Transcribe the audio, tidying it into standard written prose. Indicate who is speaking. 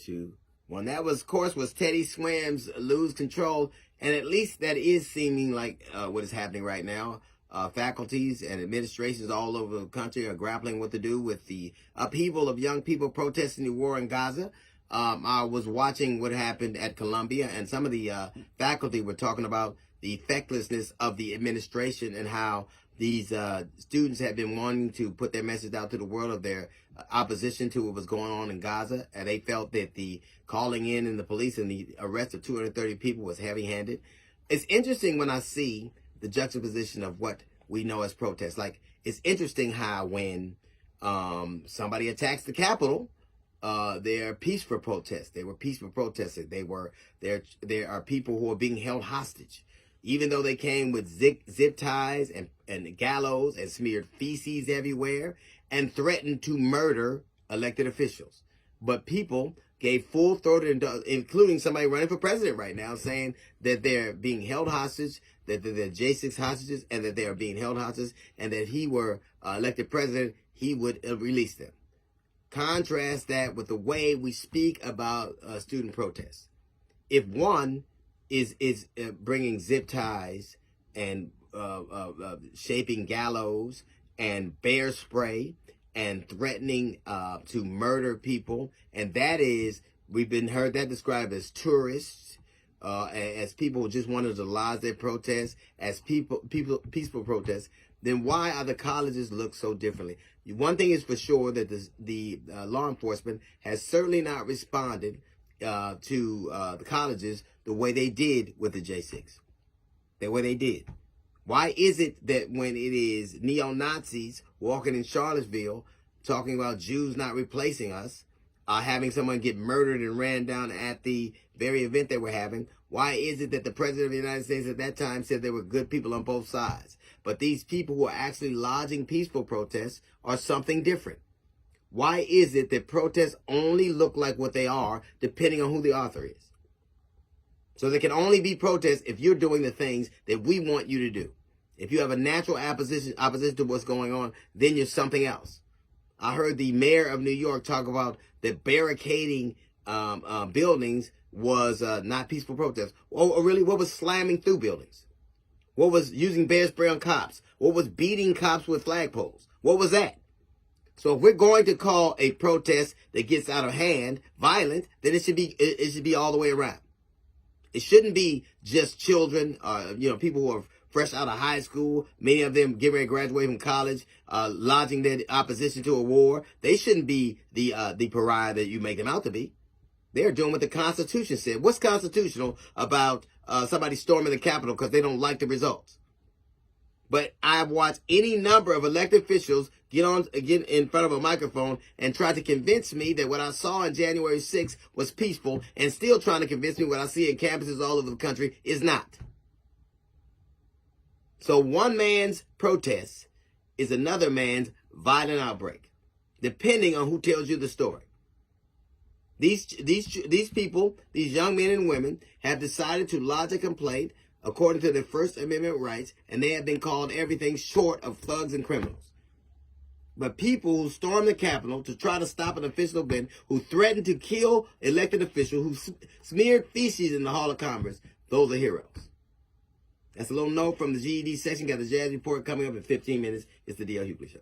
Speaker 1: 2, 1. That was, of course, was Teddy Swims' Lose Control. And at least that is seeming like what is happening right now. Faculties and administrations all over the country are grappling what to do with the upheaval of young people protesting the war in Gaza. I was watching what happened at Columbia, and some of the faculty were talking about the effectlessness of the administration and how these students have been wanting to put their message out to the world of their opposition to what was going on in Gaza. And they felt that the calling in the police and the arrest of 230 people was heavy-handed. It's interesting when I see the juxtaposition of what we know as protests. Like, it's interesting how when somebody attacks the Capitol, they're peaceful protests. They were peaceful protesters. There are people who are being held hostage, even though they came with zip ties and gallows and smeared feces everywhere and threatened to murder elected officials. But people gave full throated, including somebody running for president right now, saying that they're being held hostage, that they're J6 hostages, and that they are being held hostage, and that he were elected president, he would release them. Contrast that with the way we speak about student protests. If one is bringing zip ties and shaping gallows and bear spray and threatening to murder people, and that is, we've heard that described as tourists, as people who just wanted to lodge their protests, as peaceful protests, then why are the colleges look so differently? One thing is for sure, that the law enforcement has certainly not responded to the colleges the way they did with the J6. The way they did. Why is it that when it is neo-Nazis walking in Charlottesville talking about Jews not replacing us, having someone get murdered and ran down at the very event that we're having, why is it that the President of the United States at that time said there were good people on both sides? But these people who are actually lodging peaceful protests are something different. Why is it that protests only look like what they are depending on who the author is? So there can only be protests if you're doing the things that we want you to do. If you have a natural opposition to what's going on, then you're something else. I heard the mayor of New York talk about that barricading buildings was not peaceful protest. Or really, what was slamming through buildings? What was using bear spray on cops? What was beating cops with flagpoles? What was that? So if we're going to call a protest that gets out of hand violent, then it should be all the way around. It shouldn't be just children, people who are fresh out of high school, many of them getting ready to graduate from college, lodging their opposition to a war. They shouldn't be the pariah that you make them out to be. They're doing what the Constitution said. What's constitutional about somebody storming the Capitol because they don't like the results? But I've watched any number of elected officials get in front of a microphone and try to convince me that what I saw on January 6th was peaceful, and still trying to convince me what I see in campuses all over the country is not. So one man's protest is another man's violent outbreak, depending on who tells you the story. These people, these young men and women, have decided to lodge a complaint according to their First Amendment rights, and they have been called everything short of thugs and criminals. But people who stormed the Capitol to try to stop an official event, who threatened to kill elected officials, who smeared feces in the Hall of Congress, those are heroes. That's a little note from the GED section. Got the Jazz Report coming up in 15 minutes. It's the D.L. Hughley Show.